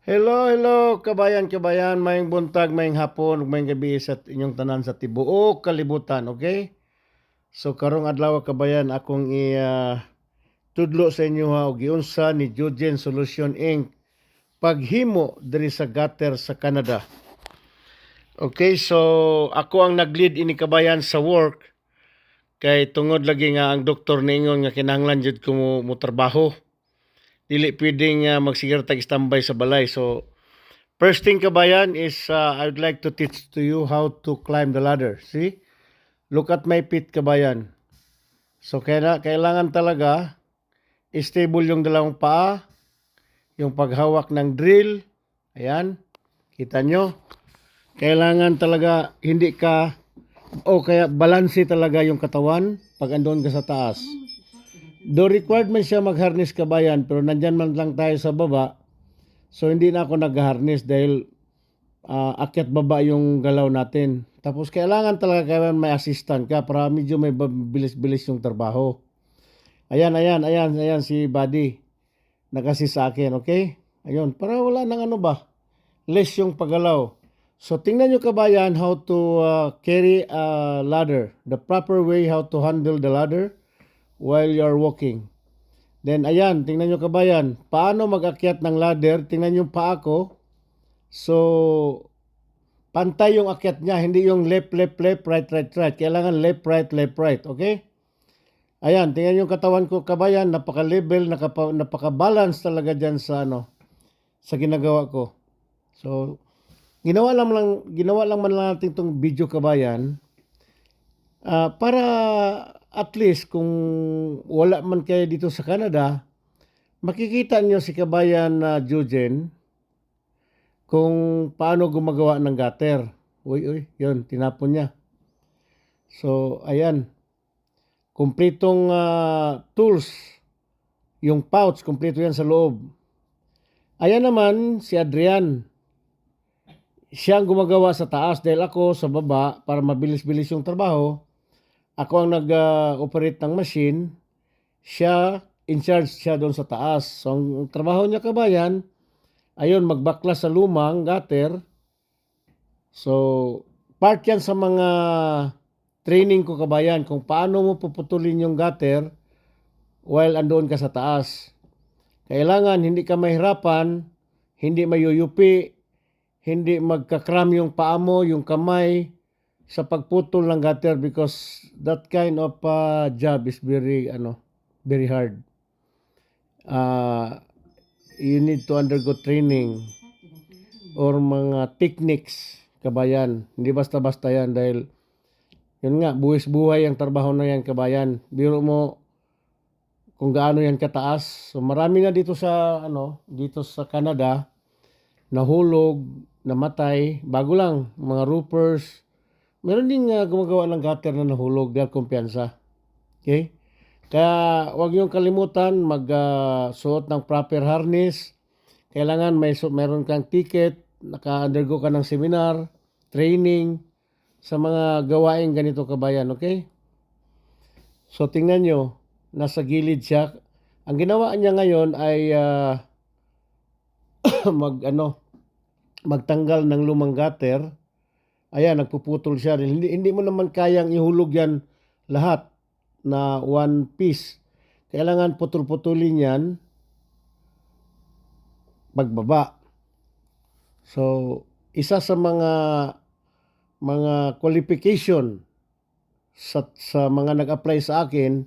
Hello, hello, kabayan, kabayan, mayong buntag, mayong hapon, mayong gabi sa inyong tanan sa tibuok kalibutan, okay? So karong adlaw kabayan akong tudlo sa inyo ha og giunsa ni Jugen Solution Inc. paghimo diri sa gutter sa Canada. Okay, so ako ang nag-lead ini kabayan sa work kay tungod lagi nga ang doktor niingon nga kinahanglan jud ko mo trabaho. Dili pwedeng magsigara tag standby sa balay. So first thing kabayan is I would like to teach to you how to climb the ladder. See? Look at my feet kabayan. So kailangan talaga stable yung dalawang paa, yung paghawak ng drill. Ayan. Kita nyo? Kailangan talaga hindi ka kaya balanse talaga yung katawan pag andun ka sa taas. Do required man siya mag-harness kabayan pero nandyan man lang tayo sa baba. So hindi na ako nag-harness dahil akyat baba yung galaw natin. Tapos kailangan talaga kaya may assistant ka para medyo may bilis-bilis yung trabaho. Ayan si Buddy. Nagasi sa akin, okay? Ayun, para wala nang ano ba, less yung paggalaw. So tingnan nyo kabayan how to carry a ladder. The proper way how to handle the ladder while you're walking. Then ayan, tingnan nyo kabayan, paano mag-akyat ng ladder? Tingnan nyo paa ko. So, pantay yung akyat niya, hindi yung left, left, left, right, right, right. Kailangan left, right, okay? Ayan, tingnan yung katawan ko, kabayan, napaka-level, napaka-balance talaga dyan sa, sa ginagawa ko. So, ginawa lang man lang natin itong video, kabayan, para at least kung wala man kayo dito sa Canada, makikita nyo si kabayan na Jugen, kung paano gumagawa ng gutter. Uy, yun, tinapon niya. So, ayan. Kumpletong tools. Yung pouch, kumpleto yan sa loob. Ayan naman, si Adrian. Siya ang gumagawa sa taas dahil ako sa baba para mabilis-bilis yung trabaho. Ako ang nag-operate ng machine. Siya, in charge siya doon sa taas. So, ang trabaho niya kabayan, ayun, magbaklas sa lumang gutter. So, part yan sa mga training ko kabayan kung paano mo puputulin yung gutter while andoon ka sa taas. Kailangan hindi ka mahirapan, hindi mayuyupi, hindi magkakram yung paa mo, yung kamay sa pagputol ng gutter because that kind of job is very hard. You need to undergo training or mga techniques kabayan. Hindi basta-basta yan dahil yun nga, buwis-buhay ang trabaho na yan kabayan. Biro mo kung gaano yan kataas. So marami na dito sa Canada nahulog, namatay, bago lang mga roofers. Meron din gumagawa ng gutter na nahulog dahil kumpiyansa. Okay? Kaya huwag niyong kalimutan magsuot ng proper harness. Kailangan meron kang ticket, naka-undergo ka ng seminar, training sa mga gawain ganito kabayan, okay? So tingnan nyo, nasa gilid siya. Ang ginawa niya ngayon ay magtanggal ng lumang gutter. Ayan, nagpuputol siya. Hindi mo naman kayang ihulog yan lahat na one piece. Kailangan putol-putulin yan pagbaba. So, isa sa mga qualification sa mga nag-apply sa akin,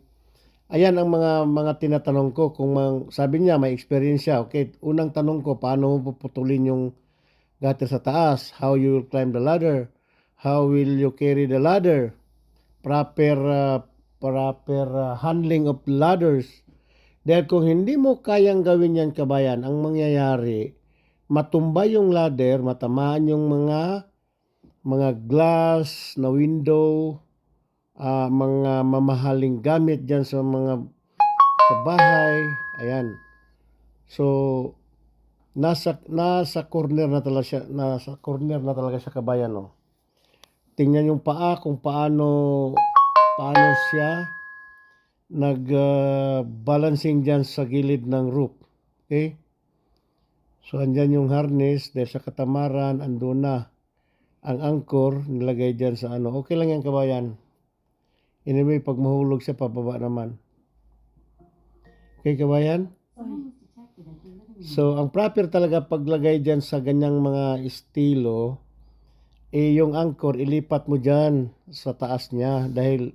ayan ang mga tinatanong ko. Kung sabi niya may experience siya, okay, unang tanong ko, paano mo puputulin yung gutter sa taas? How you will climb the ladder? How will you carry the ladder? Proper handling of ladders. Dahil kung hindi mo kayang gawin yan kabayan, ang mangyayari, matumba yung ladder, matamaan yung mga glass na window, mga mamahaling gamit dyan sa bahay. Ayan. So, nasa corner na talaga siya, kabayan, no. Tingnan yung paa kung paano siya nag balancing dyan sa gilid ng roof. Okay? So, andyan yung harness, dahil sa katamaran, andun na. Ang anchor, nilagay dyan sa ano. Okay lang yan, kabayan. Anyway, pag mahulog siya, pababa naman. Okay, kabayan? So, ang proper talaga paglagay dyan sa ganyang mga estilo, yung anchor, ilipat mo dyan sa taas niya. Dahil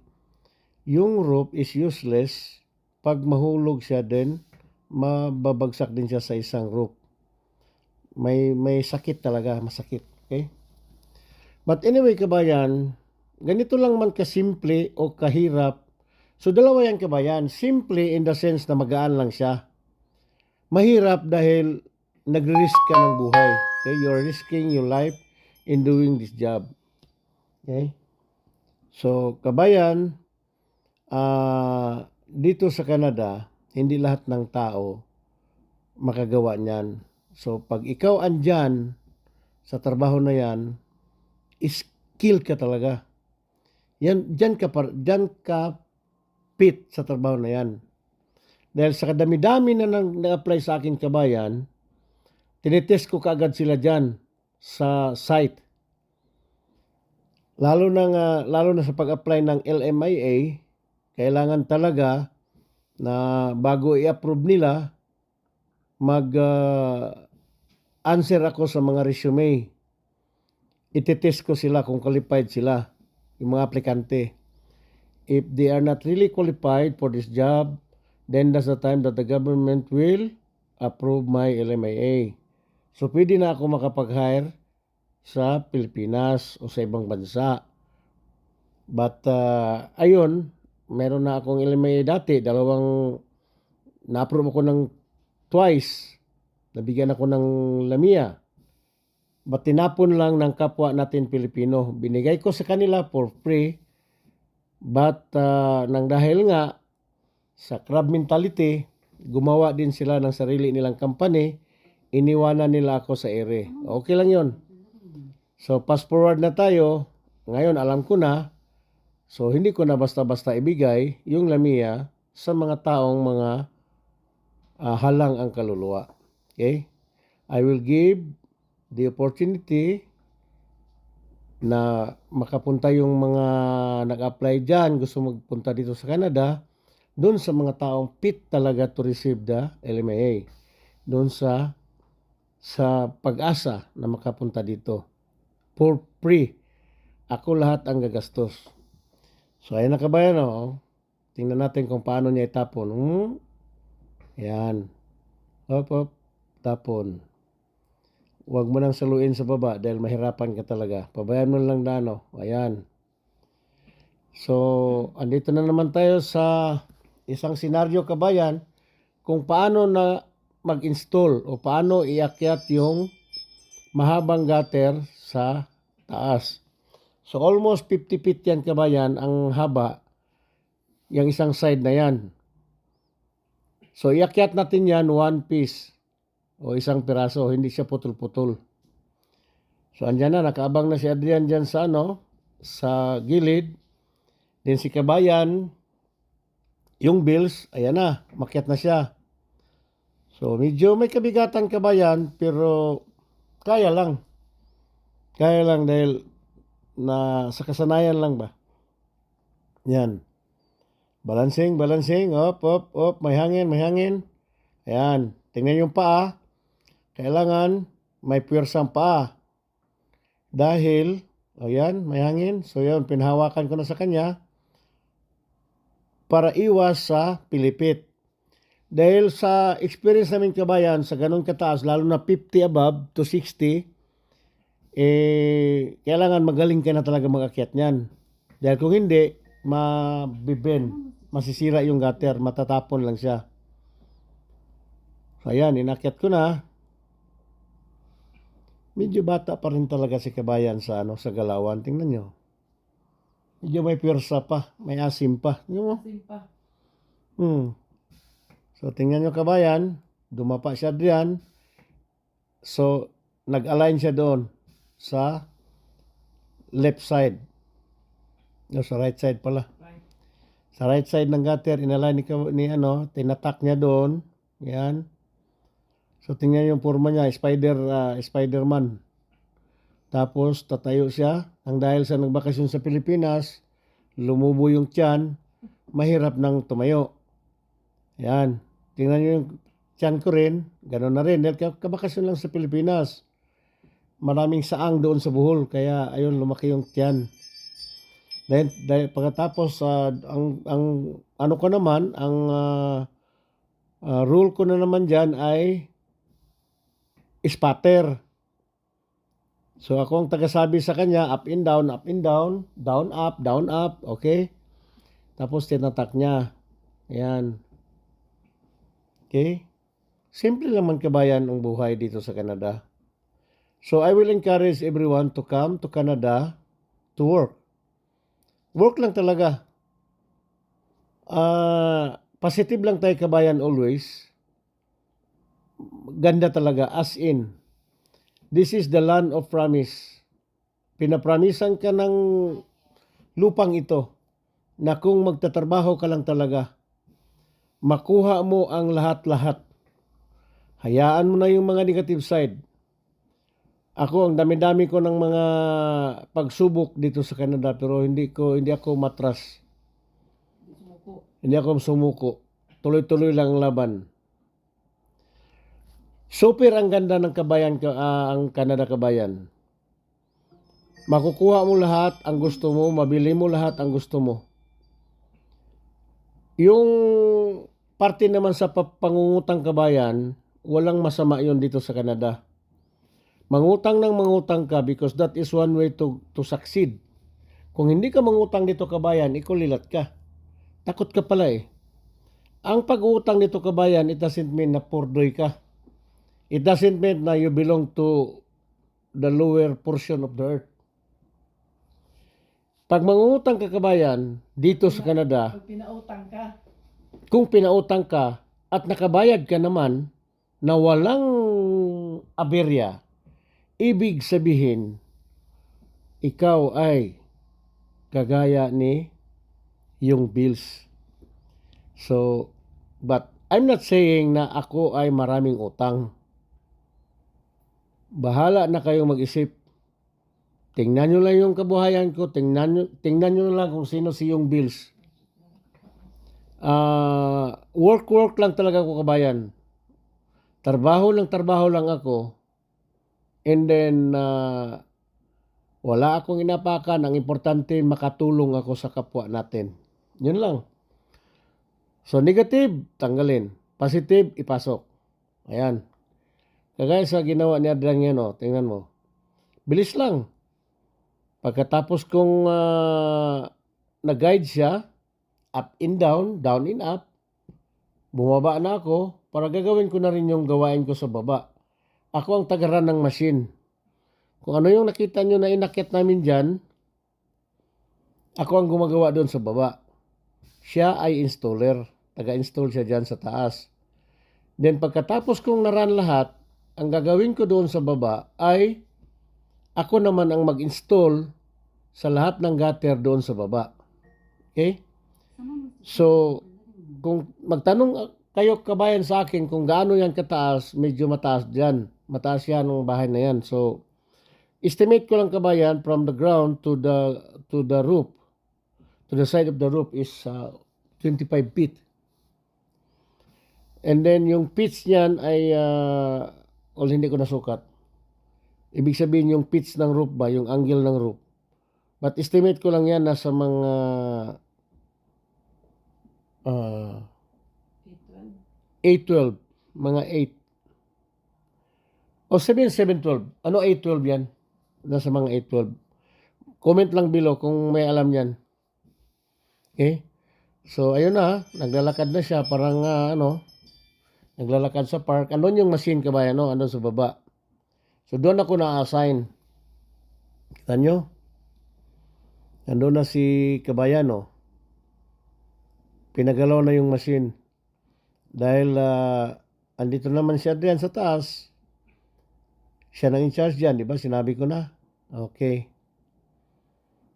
yung rope is useless. Pag mahulog siya din, mababagsak din siya sa isang rope. May sakit talaga, masakit. Okay? But anyway, kabayan, ganito lang man kasimple o kahirap. So, dalawa yan, kabayan. Simple in the sense na magaan lang siya. Mahirap dahil nagre-risk ka ng buhay. Okay? You're risking your life in doing this job. Okay? So, kabayan, dito sa Canada, hindi lahat ng tao makagawa niyan. So, pag ikaw andyan sa trabaho na yan, skill ka talaga. Diyan ka fit sa trabaho na yan. Dahil sa kadami-dami na nag-apply sa akin, kabayan, tinitest ko kaagad sila dyan sa site. Lalo na sa pag-apply ng LMIA, kailangan talaga na bago i-approve nila, answer ako sa mga resume. Ititest ko sila kung qualified sila, yung mga aplikante. If they are not really qualified for this job, then that's the time that the government will approve my LMIA. So, pwede na ako makapag-hire sa Pilipinas o sa ibang bansa. But, ayun, meron na akong LMIA dati. Na-approve ako ng twice. Nabigyan ako ng LAMIA. But tinapon lang ng kapwa natin Pilipino. Binigay ko sa kanila for free. But nang dahil nga sa crab mentality, gumawa din sila ng sarili nilang company, iniwanan nila ako sa ere. Okay lang yon. So fast forward na tayo. Ngayon alam ko na. So hindi ko na basta-basta ibigay yung LAMIA sa mga taong mga halang ang kaluluwa. Okay? I will give the opportunity na makapunta yung mga nag-apply dyan, gusto magpunta dito sa Canada, doon sa mga taong fit talaga to receive the LMIA. Doon sa pag-asa na makapunta dito. For free. Ako lahat ang gagastos. So, ayun na, kabayan, oh. Tingnan natin kung paano niya itapon. Ayan. Hop. Tapon. Huwag mo nang saluin sa baba dahil mahirapan ka talaga. Pabayaan mo lang na, no? Ayan. So, andito na naman tayo sa isang senaryo, kabayan, kung paano na mag-install o paano iakyat yung mahabang gutter sa taas. So, almost 50 feet yan, kabayan, ang haba, yung isang side na yan. So, iakyat natin yan one piece o isang piraso, hindi siya putol-putol. So, andyan na, nakaabang na si Adrian dyan sa sa gilid. Then si kabayan, yung bills, ayan na, makyat na siya. So, medyo may kabigatan, kabayan, pero kaya lang. Kaya lang dahil sa kasanayan lang ba. Yan. Balancing, op, may hangin. Ayan, tingnan yung paa. Kailangan may puwersang paa. Dahil, ayan, may hangin. So, yun, pinhawakan ko na sa kanya para iwas sa pilipit. Dahil sa experience namin, kabayan, sa ganun kataas, lalo na 50 above to 60, kailangan magaling ka na talaga mag-akyat niyan. Dahil kung hindi, masisira yung gutter, matatapon lang siya. So, ayan, inakyat ko na. Medyo bata pa rin talaga si kabayan sa sa galawan. Tingnan nyo. Medyo may pwersa pa, may asim pa. Asim pa. So, tingnan nyo, kabayan, dumapa siya diyan. So, nag-align siya doon sa left side. No, sa right side pala. Right. Sa right side ng gutter, inalign ni tinatak niya doon. Yan. So tingnan yung forma niya, Spider-Man. Tapos tatayo siya, ang dahil sa nagbakasyon sa Pilipinas, lumubo yung tiyan, mahirap nang tumayo. Yan. Tingnan niyo yung tiyan ko rin, gano'n na rin. Dahil kabakasyon lang sa Pilipinas. Maraming saang doon sa Bohol, kaya ayun, lumaki yung tiyan. Dahil pagkatapos, ang ano ko naman, ang rule ko na naman dyan ay spatter. So ako ang tagasabi sa kanya, up and down, down up, okay? Tapos tinatak niya. Ayan. Okay? Simple naman kabayan ang buhay dito sa Canada. So I will encourage everyone to come to Canada to work. Work lang talaga. Positive lang tayo kabayan always. Ganda talaga, as in. This is the land of promise. Pinapramisan ka ng lupang ito na kung magtatrabaho ka lang talaga, makuha mo ang lahat-lahat. Hayaan mo na yung mga negative side. Ako, ang dami-dami ko ng mga pagsubok dito sa Canada, pero hindi ako matras. Hindi ako sumuko. Tuloy-tuloy lang ang laban. Super ang ganda ng kabayan, ang Canada kabayan. Makukuha mo lahat ang gusto mo, mabili mo lahat ang gusto mo. Yung parte naman sa pangungutang kabayan, walang masama yon dito sa Canada. Mangutang ka because that is one way to succeed. Kung hindi ka mangutang dito kabayan, ikulilat ka. Takot ka pala eh. Ang pag-uutang dito kabayan, it doesn't mean na purdoy ka. It doesn't mean na you belong to the lower portion of the earth. Pag mangungutang ka kabayan, dito sa Canada, kung pinautang ka at nakabayad ka naman na walang aberya, ibig sabihin, ikaw ay kagaya ni yung bills. So, but I'm not saying na ako ay maraming utang. Bahala na kayong mag-isip. Tingnan nyo lang yung kabuhayan ko, tingnan nyo lang kung sino si yung bills. Work lang talaga ako kabayan. Trabaho lang ako. And then, wala akong inapakan. Ang importante, makatulong ako sa kapwa natin. Yun lang. So, negative, tanggalin. Positive, ipasok. Ayan. Kagaya sa ginawa ni Adrian yan, tingnan mo. Bilis lang. Pagkatapos kong nag-guide siya, up and down and up, bumaba na ako para gagawin ko na rin yung gawain ko sa baba. Ako ang tagaran ng machine. Kung ano yung nakita nyo na inakit namin dyan, ako ang gumagawa doon sa baba. Siya ay installer. Taga-install siya dyan sa taas. Then pagkatapos kong naran lahat, ang gagawin ko doon sa baba ay ako naman ang mag-install sa lahat ng gutter doon sa baba. Okay? So, kung magtanong kayo kabayan sa akin kung gaano yan kataas, medyo mataas dyan. Mataas yan ang bahay na yan. So, estimate ko lang kabayan from the ground to the roof. To the side of the roof is 25 feet. And then yung pitch niyan ay hindi ko nasukat. Ibig sabihin yung pitch ng roof ba, yung angle ng roof. But estimate ko lang yan nasa mga 812. Mga 8. O 712. Ano 812 yan? Nasa mga 812. Comment lang below kung may alam yan. Okay? So, ayun na. Naglalakad na siya. Parang naglalakad sa park. Andun yung machine kabayan, andun sa baba. So, doon ako na-assign. Kita nyo? Andun na si kabayan, Pinagalaw na yung machine. Dahil, andito naman siya diyan sa taas. Siya nang in charge dyan, di ba? Sinabi ko na. Okay.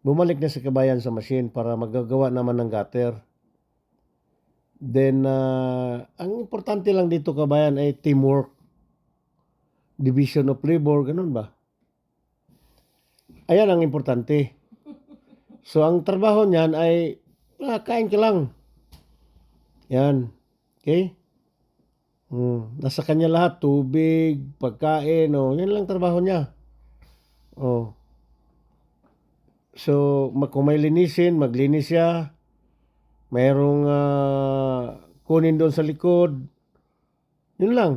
Bumalik na si kabayan sa machine para magagawa naman ng gutter. Then, ang importante lang dito kabayan ay teamwork. division of labor, ganun ba? Ayan ang importante. So, ang trabaho niyan ay, kain ka lang. Yan. Okay? Nasa kanya lahat, tubig, pagkain, yan lang trabaho niya. Oh. So, kung may linisin, maglinis siya. Mayroong kunin doon sa likod. Yun lang.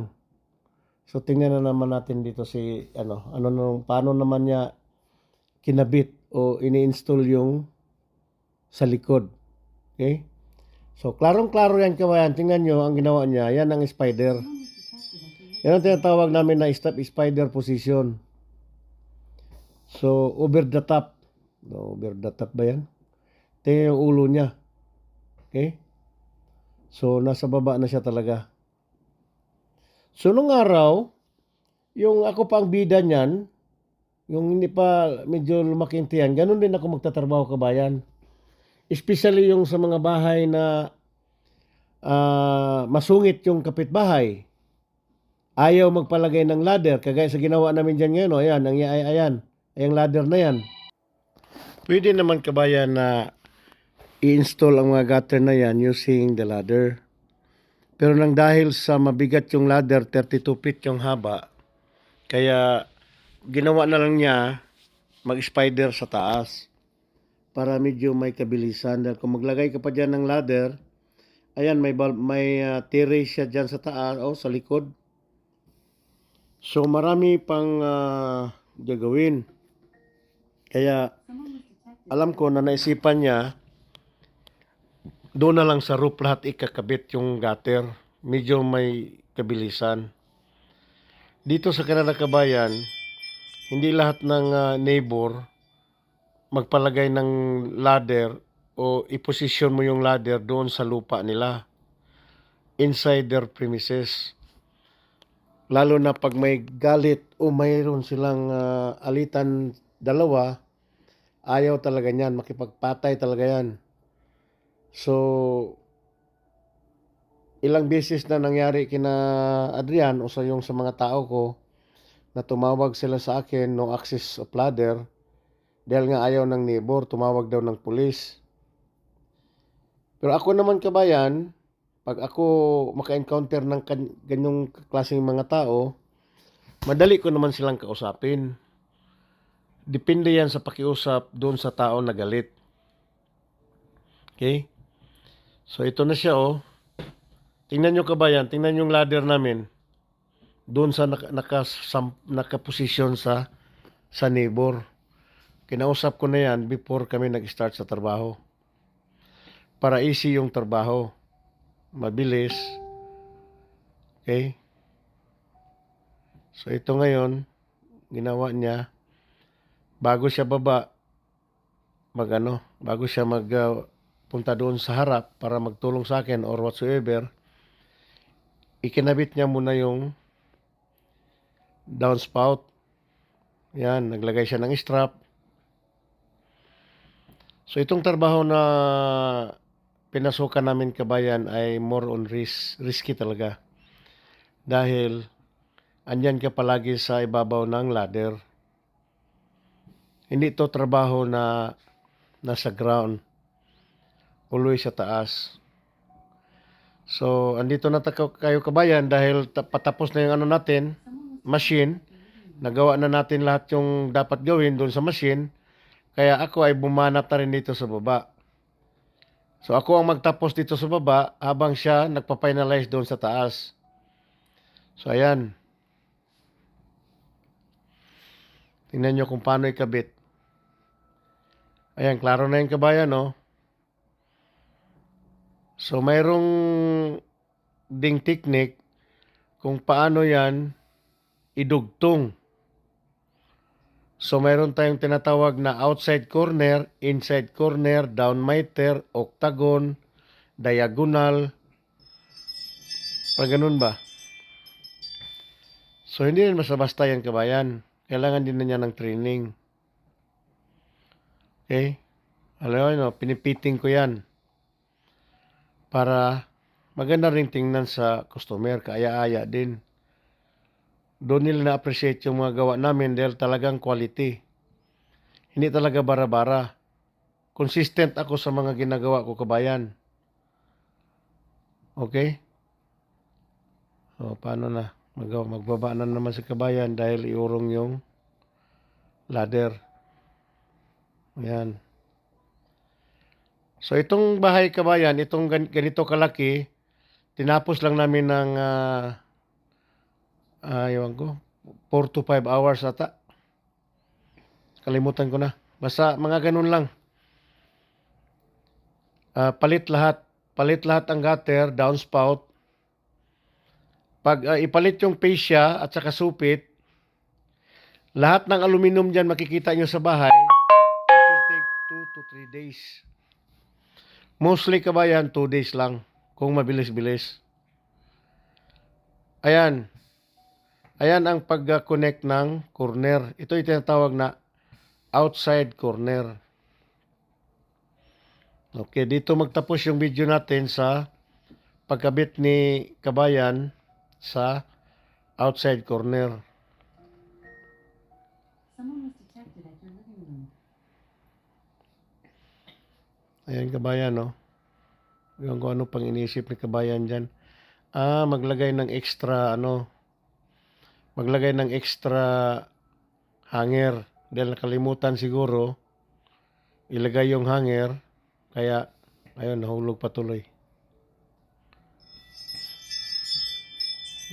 So, tingnan na naman natin dito si, paano naman niya kinabit o ini-install yung sa likod. Okay? So, klarong-klaro yan kabayan. Tingnan nyo, ang ginawa niya, yan ang spider. Yan ang tinatawag namin na spider position. So, over the top. No, over the top ba yan? Tingnan yung ulo niya. Okay? So, nasa baba na siya talaga. So, nung araw, yung ako pa ang bida niyan, yung hindi pa medyo lumaking tiyan, ganun din ako magtatrabaho kabayan. Especially yung sa mga bahay na masungit yung kapitbahay. Ayaw magpalagay ng ladder, kagaya sa ginawa namin dyan ngayon. Ayan, yung ladder na yan. Pwede naman kabayan na i-install ang mga gutter na yan using the ladder. Pero nang dahil sa mabigat yung ladder, 32 feet yung haba, kaya ginawa na lang niya mag-spider sa taas para medyo may kabilisan. Dahil kung maglagay ka pa dyan ng ladder, ayan, may terrace siya dyan sa taas o sa likod. So marami pang gagawin. Kaya alam ko na naisipan niya, doon na lang sa roof lahat ikakabit yung gutter. Medyo may kabilisan. Dito sa Canada kabayan, hindi lahat ng neighbor magpalagay ng ladder o iposisyon mo yung ladder doon sa lupa nila. Inside their premises. Lalo na pag may galit o mayroon silang alitan dalawa, ayaw talaga niyan. Makipagpatay talaga yan. So, ilang beses na nangyari kina Adrian o sa mga tao ko na tumawag sila sa akin no access of ladder dahil nga ayaw ng neighbor, tumawag daw ng pulis. Pero ako naman kabayan, pag ako maka-encounter ng ganyong klaseng mga tao, madali ko naman silang kausapin. Depende yan sa pakiusap doon sa tao na galit. Okay? So, ito na siya, oh. Tingnan nyo kabayan, tingnan yung ladder namin. Doon sa nakaposisyon sa neighbor. Kinausap ko na yan before kami nag-start sa trabaho. Para easy yung trabaho. Mabilis. Okay? So, ito ngayon, ginawa niya, bago siya baba, bago siya punta doon sa harap para magtulong sa akin or whatsoever, ikinabit niya muna yung downspout. Yan, naglagay siya ng strap. So, itong trabaho na pinasukan namin kabayan ay more on risky talaga. Dahil, andyan ka palagi sa ibabaw ng ladder. Hindi to trabaho na nasa ground. Always sa taas. So, andito na kayo kabayan dahil patapos na yung natin, machine. Nagawa na natin lahat yung dapat gawin doon sa machine. Kaya ako ay bumanat na rin dito sa baba. So, ako ang magtapos dito sa baba habang siya nagpa-finalize doon sa taas. So, ayan. Tingnan nyo kung paano ikabit. Ayan, klaro na yung kabayan, no? So, mayroong ding technique kung paano yan idugtong. So, mayroon tayong tinatawag na outside corner, inside corner, down miter, octagon, diagonal. Parang ganun ba? So, hindi rin basta-basta yan kabayan. Kailangan din na niya ng training. Okay? Alam mo, pinipiting ko yan. Para maganda rin tingnan sa customer, kaaya-aya din. Doon nila na-appreciate yung mga gawa namin dahil talagang quality. Hindi talaga bara-bara. Consistent ako sa mga ginagawa ko, kabayan. Okay? O, paano na? Magbaba na naman si kabayan dahil iurong yung ladder. Ayan. So, itong bahay, kabayan, itong ganito kalaki, tinapos lang namin ng, ewan ko, 4 to 5 hours ata. Kalimutan ko na. Basta mga ganun lang. Palit lahat. Palit lahat ang gutter, downspout. Pag ipalit yung fascia at saka supit, lahat ng aluminum dyan makikita nyo sa bahay, it will take 2 to 3 days. Mostly, kabayan, 2 days lang. Kung mabilis-bilis. Ayan. Ayan ang pag-connect ng corner. Ito yung tinatawag na outside corner. Okay, dito magtapos yung video natin sa pagkabit ni kabayan sa outside corner. Someone was detected at your living room. Ayan, kabayan, no? Yung kung ano pang inisip ni kabayan dyan. Maglagay ng extra, maglagay ng extra hanger. Dahil nakalimutan siguro, ilagay yung hanger. Kaya, ayun, nahulog patuloy.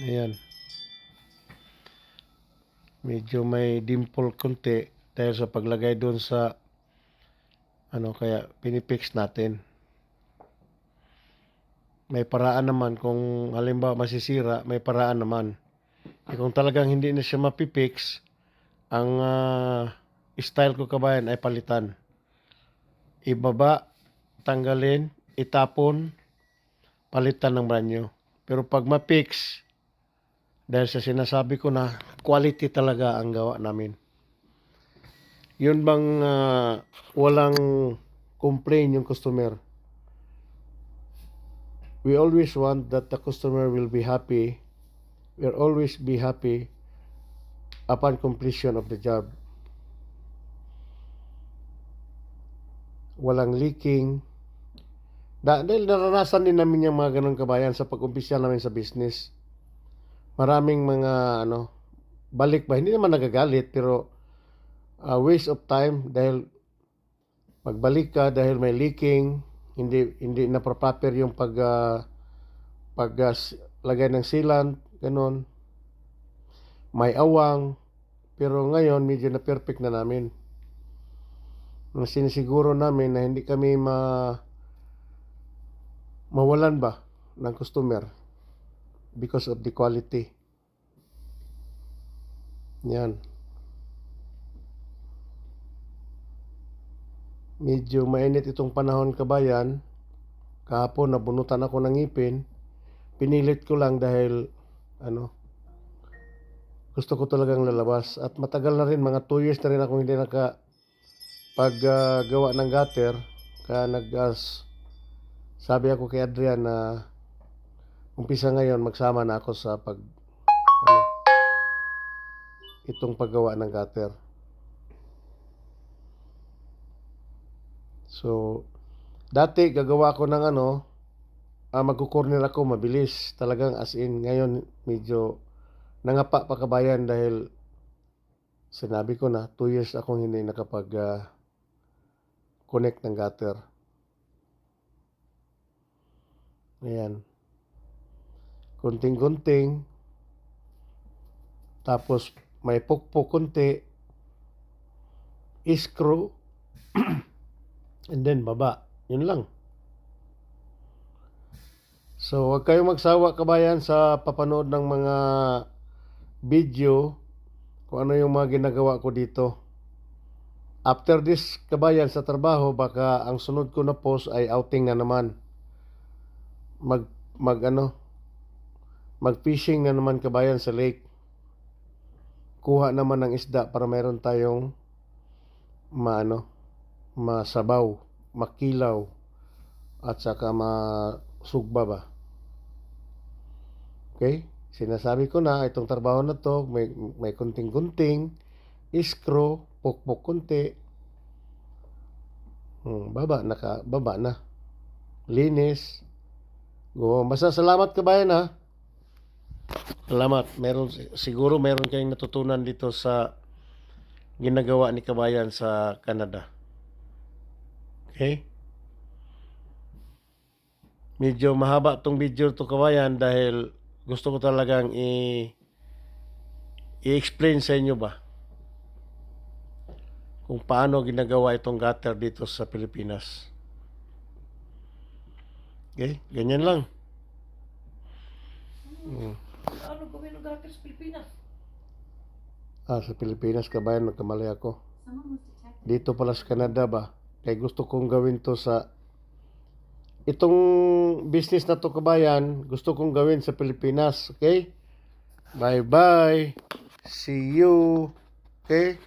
Ayan. Medyo may dimple konti dahil sa paglagay doon sa kaya pinipix natin. May paraan naman kung halimbawa masisira, may paraan naman. Kung talagang hindi na siya mapipix, ang style ko, kabayan, ay palitan. Ibaba, tanggalin, itapon, palitan ng brand new. Pero pag mapix, dahil sa sinasabi ko na quality talaga ang gawa namin. Yun bang walang complain yung customer. We always want that the customer will be happy. We'll always be happy upon completion of the job. Walang leaking. Dahil naranasan din namin yung mga ganun, kabayan, sa pag-umpisa namin sa business. Maraming mga balik ba, hindi naman nagagalit, pero waste of time dahil magbalik ka dahil may leaking, hindi na proper yung lagay ng sealant, ganun. May awang, pero ngayon medyo na perfect na namin. Sinisiguro namin na hindi kami mawalan ba ng customer because of the quality. Yan. Medyo mainit itong panahon, kabayan. Kahapon nabunutan ako ng ngipin. Pinilit ko lang dahil gusto ko talagang lalabas. At matagal na rin, mga 2 years na rin ako hindi paggawa ng gutter. Kaya sabi ako kay Adrian na umpisa ngayon magsama na ako sa itong paggawa ng gutter. So, dati gagawa ko ng magkukorner ako mabilis. Talagang as in, ngayon medyo nangapa pa, kabayan, dahil sinabi ko na 2 years akong hindi connect ng gutter. Ayan. Kunting-kunting. Tapos may pukpok kunti. Screw. And then baba. Yun lang. So, huwag kayong magsawa, kabayan, sa papanood ng mga video kung ano yung mga ginagawa ko dito. After this, kabayan, sa trabaho, baka ang sunod ko na post ay outing na naman. Mag-fishing na naman, kabayan, sa lake. Kuha naman ng isda para mayroon tayong masabaw, makilaw, at saka masugba ba. Okay? Sinasabi ko na, itong trabaho na to, may kunting-kunting, iskro, pukpok kunti. Baba na. Linis. Basta salamat kabayan ha. Salamat. Siguro meron kayong natutunan dito sa ginagawa ni kabayan sa Canada. Okay? Medyo mahaba tong video to kabayan dahil gusto ko talagang i-explain sa inyo ba kung paano ginagawa itong gutter dito sa Pilipinas. Okay? Ganyan lang. Ano gawin ng gutter sa Pilipinas? Sa Pilipinas kabayan, nagkamali ako. Someone wants to check that. Dito pala sa Canada ba? Kaya gusto kong gawin to sa itong business na to kabayan, gusto kong gawin sa Pilipinas, okay? Bye-bye. See you. Okay?